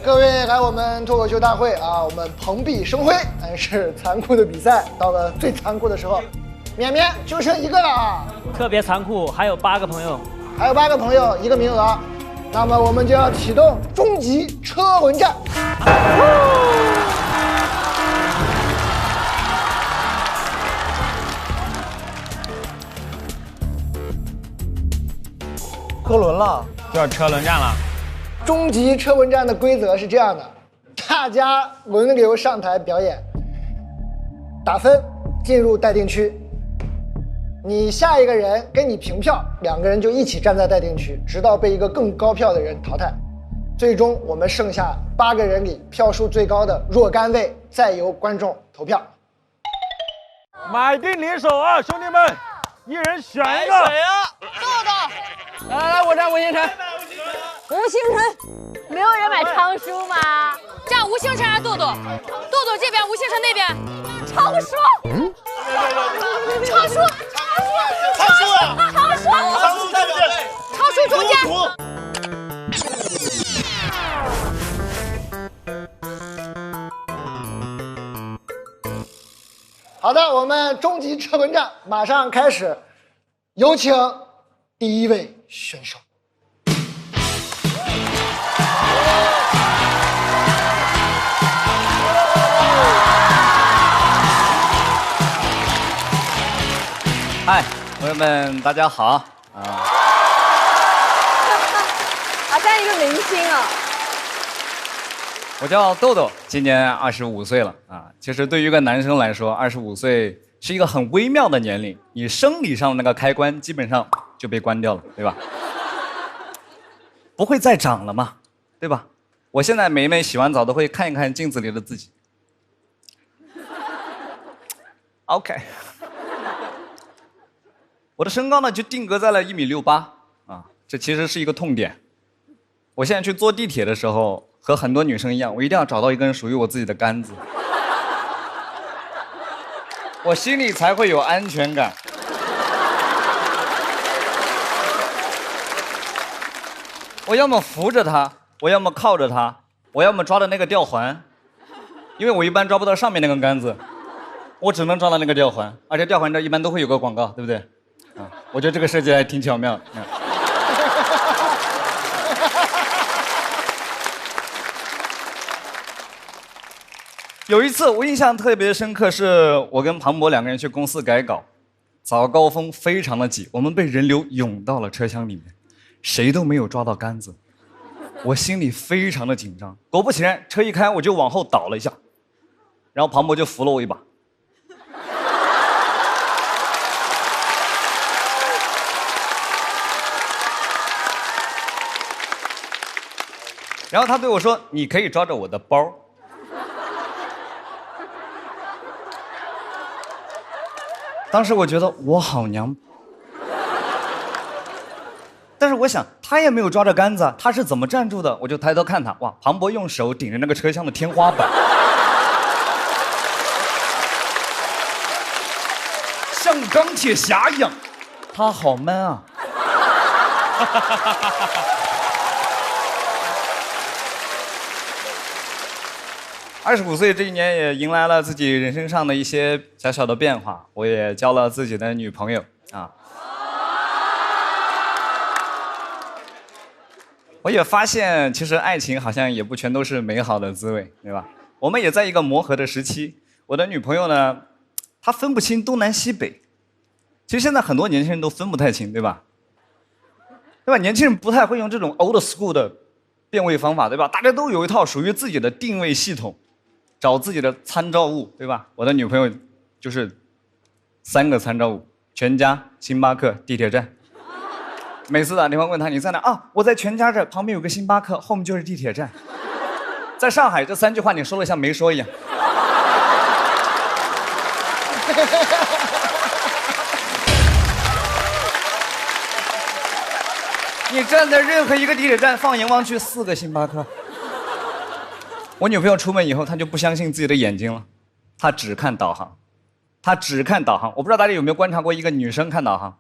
各位来我们脱口秀大会啊，我们蓬荜生辉，但是残酷的比赛到了最残酷的时候，绵绵就剩一个了啊！特别残酷，还有8个朋友，还有8个朋友，1个名额，那么我们就要启动终极车轮战。车轮了，就要车轮战了。终极车轮战的规则是这样的，大家轮流上台表演，打分，进入待定区。你下一个人跟你平票，2个人就一起站在待定区，直到被一个更高票的人淘汰。最终我们剩下8个人里票数最高的若干位，再由观众投票。买定离手啊，兄弟们，一人选一个。谁呀？豆豆。来，我站吴星辰。吴星辰，没有人买昌叔吗？站吴星辰还是豆豆？豆豆这边，吴星辰那边。昌叔。昌叔。昌叔啊！昌叔。昌叔在不在？昌叔中间。好的，我们终极车轮战马上开始，有请第1位选手。嗨，朋友们，大家好啊！好像一个明星啊！我叫豆豆，今年25岁了啊。其实对于一个男生来说，25岁是一个很微妙的年龄，你生理上的那个开关基本上就被关掉了，对吧？不会再长了嘛，对吧？我现在每洗完澡都会看一看镜子里的自己。OK。我的身高呢就定格在了1.68米啊，这其实是一个痛点。我现在去坐地铁的时候，和很多女生一样，我一定要找到一根属于我自己的杆子，我心里才会有安全感。我要么扶着它，我要么靠着它，我要么抓着那个吊环，因为我一般抓不到上面那根杆子，我只能抓到那个吊环，而且吊环这一般都会有个广告，对不对？啊，我觉得这个设计还挺巧妙。有一次我印象特别深刻，是我跟庞博2个人去公司改稿，早高峰非常的挤，我们被人流涌到了车厢里面，谁都没有抓到杆子，我心里非常的紧张。果不其然，车一开我就往后倒了一下，然后庞博就扶了我一把。然后他对我说：“你可以抓着我的包。”当时我觉得我好娘，但是我想他也没有抓着杆子，他是怎么站住的？我就抬头看他，哇，庞博用手顶着那个车厢的天花板，像钢铁侠一样，他好 man 啊！25岁这一年也迎来了自己人生上的一些小小的变化，我也交了自己的女朋友啊。我也发现，其实爱情好像也不全都是美好的滋味，对吧？我们也在一个磨合的时期。我的女朋友呢，她分不清东南西北。其实现在很多年轻人都分不太清，对吧？对吧？年轻人不太会用这种 old school 的辨位方法，对吧？大家都有一套属于自己的定位系统。找自己的参照物，对吧？我的女朋友就是3个参照物：全家、星巴克、地铁站。每次打电话问她你在哪啊？我在全家这旁边有个星巴克，后面就是地铁站。在上海这3句话你说了像没说一样。你站在任何一个地铁站，放眼望去4个星巴克。我女朋友出门以后，她就不相信自己的眼睛了，她只看导航，她只看导航。我不知道大家有没有观察过一个女生看导航，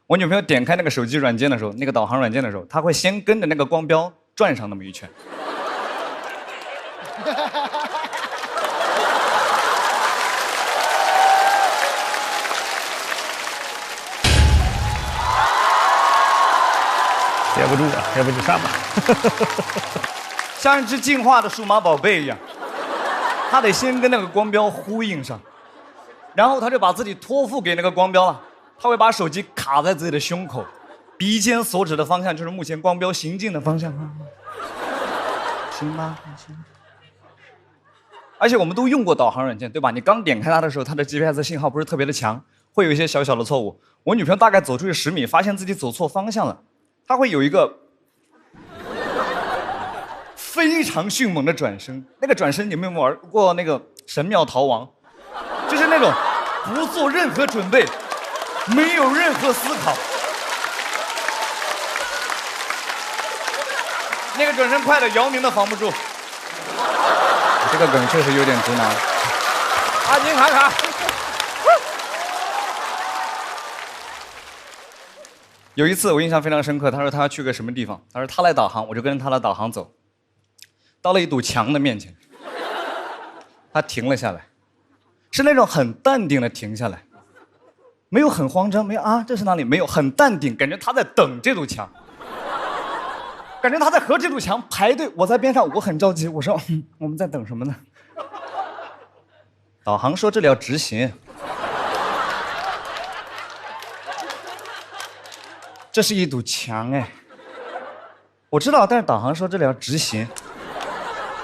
我女朋友点开那个手机软件的时候，那个导航软件的时候，她会先跟着那个光标转上那么一圈，接不住啊，接不住，上吧。像一只进化的数码宝贝一样，他得先跟那个光标呼应上，然后他就把自己托付给那个光标了。他会把手机卡在自己的胸口，鼻尖所指的方向就是目前光标行进的方向。行吗？行。而且我们都用过导航软件，对吧？你刚点开它的时候，它的 GPS 信号不是特别的强，会有一些小小的错误。我女朋友大概走出去10米，发现自己走错方向了，她会有一个非常迅猛的转身。那个转身你们有没有玩过那个神庙逃亡？就是那种不做任何准备，没有任何思考，那个转身快的姚明都防不住。这个梗确实有点直男。阿金卡卡。有一次我印象非常深刻，他说他要去个什么地方，他说他来导航，我就跟着他的导航走，到了一堵墙的面前，他停了下来，是那种很淡定的停下来，没有很慌张，没有啊这是哪里，没有，很淡定，感觉他在等这堵墙，感觉他在和这堵墙排队，我在边上，我很着急，我说我们在等什么呢？导航说这里要直行。这是一堵墙哎，我知道，但是导航说这里要直行。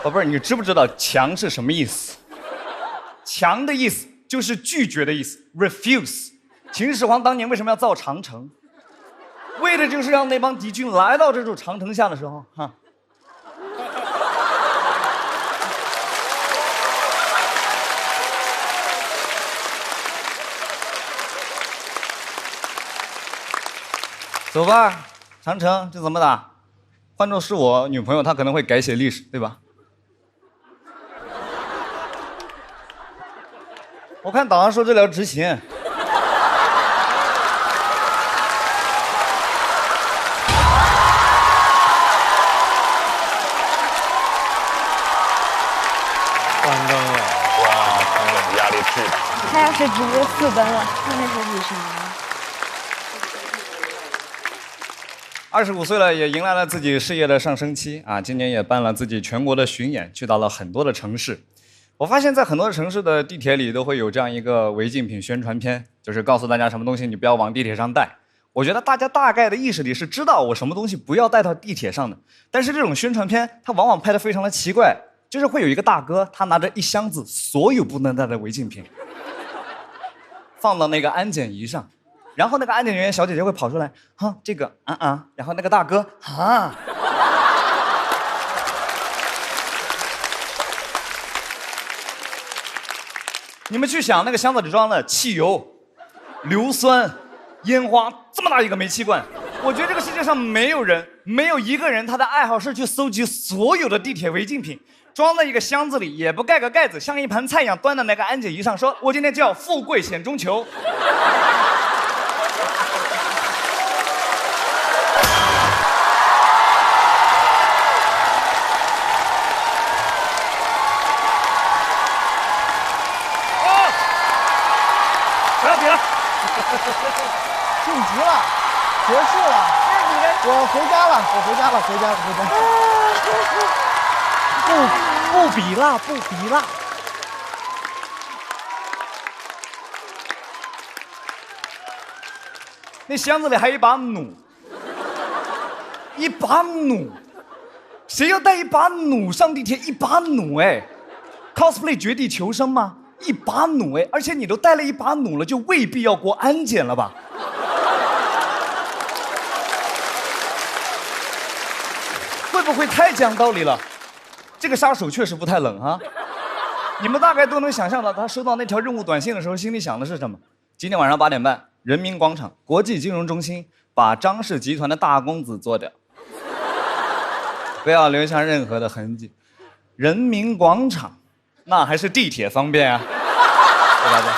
宝贝儿，你知不知道墙是什么意思？墙的意思就是拒绝的意思 ，refuse。秦始皇当年为什么要造长城？为的就是让那帮敌军来到这座长城下的时候，哈。走吧，长城这怎么打？换作是我女朋友，她可能会改写历史，对吧？我看导航说这里要直行。关灯了，哇，压力巨大。他要是直接4灯了，那是为什么呢25岁了，也迎来了自己事业的上升期啊！今年也办了自己全国的巡演，去到了很多的城市。我发现，在很多城市的地铁里都会有这样一个违禁品宣传片，就是告诉大家什么东西你不要往地铁上带。我觉得大家大概的意识里是知道我什么东西不要带到地铁上的，但是这种宣传片它往往拍得非常的奇怪，就是会有一个大哥，他拿着一箱子所有不能带的违禁品，放到那个安检仪上。然后那个安检人员小姐姐会跑出来，哈，这个然后那个大哥啊，你们去想那个箱子里装的汽油、硫酸、烟花，这么大一个煤气罐，我觉得这个世界上没有一个人他的爱好是去搜集所有的地铁违禁品，装在一个箱子里，也不盖个盖子，像一盘菜一样端到那个安检仪上，说我今天就要富贵险中求。晋级了，结束了。我回家了，回家。不比了，不比了。那箱子里还有一把弩，谁要带一把弩上地铁？一把弩哎 ，cosplay 绝地求生吗？一把弩哎，而且你都带了一把弩了，就未必要过安检了吧？会不会太讲道理了？这个杀手确实不太冷啊！你们大概都能想象到，他收到那条任务短信的时候，心里想的是什么？今天晚上8点半，人民广场国际金融中心把张氏集团的大公子做掉，不要留下任何的痕迹。人民广场，那还是地铁方便啊，对吧？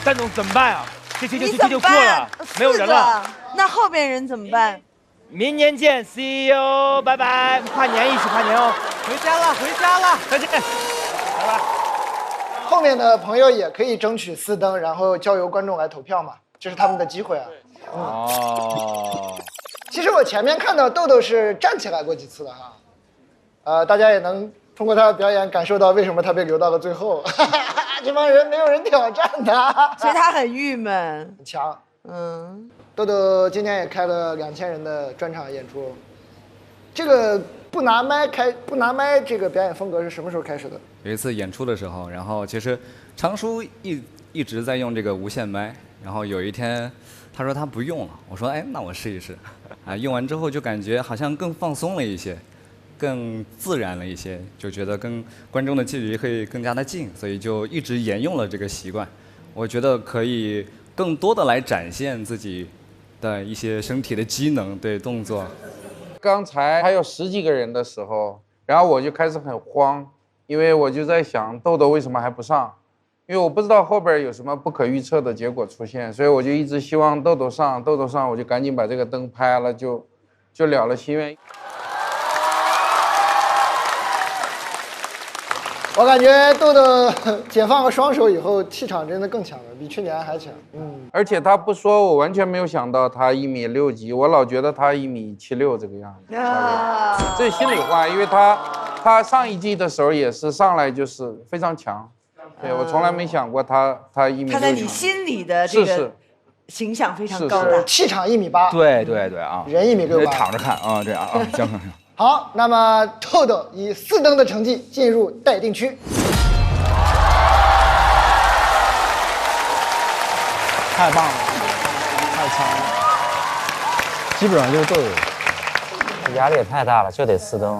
蛋总怎么办啊？这你怎么就过了办？，没有人了。那后边人怎么办？明年见 ，See you， 拜拜。跨年一起跨年哦。回家了，回家了，再见。拜拜。后面的朋友也可以争取4灯，然后交由观众来投票嘛，这是他们的机会啊。哦。其实我前面看到豆豆是站起来过几次的哈，大家也能通过他的表演感受到为什么他被留到了最后。这帮人没有人挑战他，所以他很郁闷，很强。嗯，豆豆今年也开了2000人的专场演出，这个不拿麦这个表演风格是什么时候开始的？有一次演出的时候，然后其实常叔一直在用这个无线麦，然后有一天他说他不用了，我说哎，那我试一试。啊，用完之后就感觉好像更放松了一些，更自然了一些，就觉得跟观众的距离会更加的近，所以就一直沿用了这个习惯。我觉得可以更多的来展现自己的一些身体的机能，对动作。刚才还有10几个人的时候，然后我就开始很慌，因为我就在想豆豆为什么还不上，因为我不知道后边有什么不可预测的结果出现，所以我就一直希望豆豆上，我就赶紧把这个灯拍了，就了了心愿。我感觉豆豆解放了双手以后，气场真的更强了，比去年还强。而且他不说，我完全没有想到他1.6几，我老觉得他1.76这个样子。这是心里话，因为他上一季的时候也是上来就是非常强，对我从来没想过他1.6。他在你心里的这个形象非常高大，气场1.8米。对啊，人1.68米。躺着看啊，这样啊，行。好，那么豆豆以4灯的成绩进入待定区。太棒了，太强了，基本上就是豆豆。压力也太大了，就得4灯。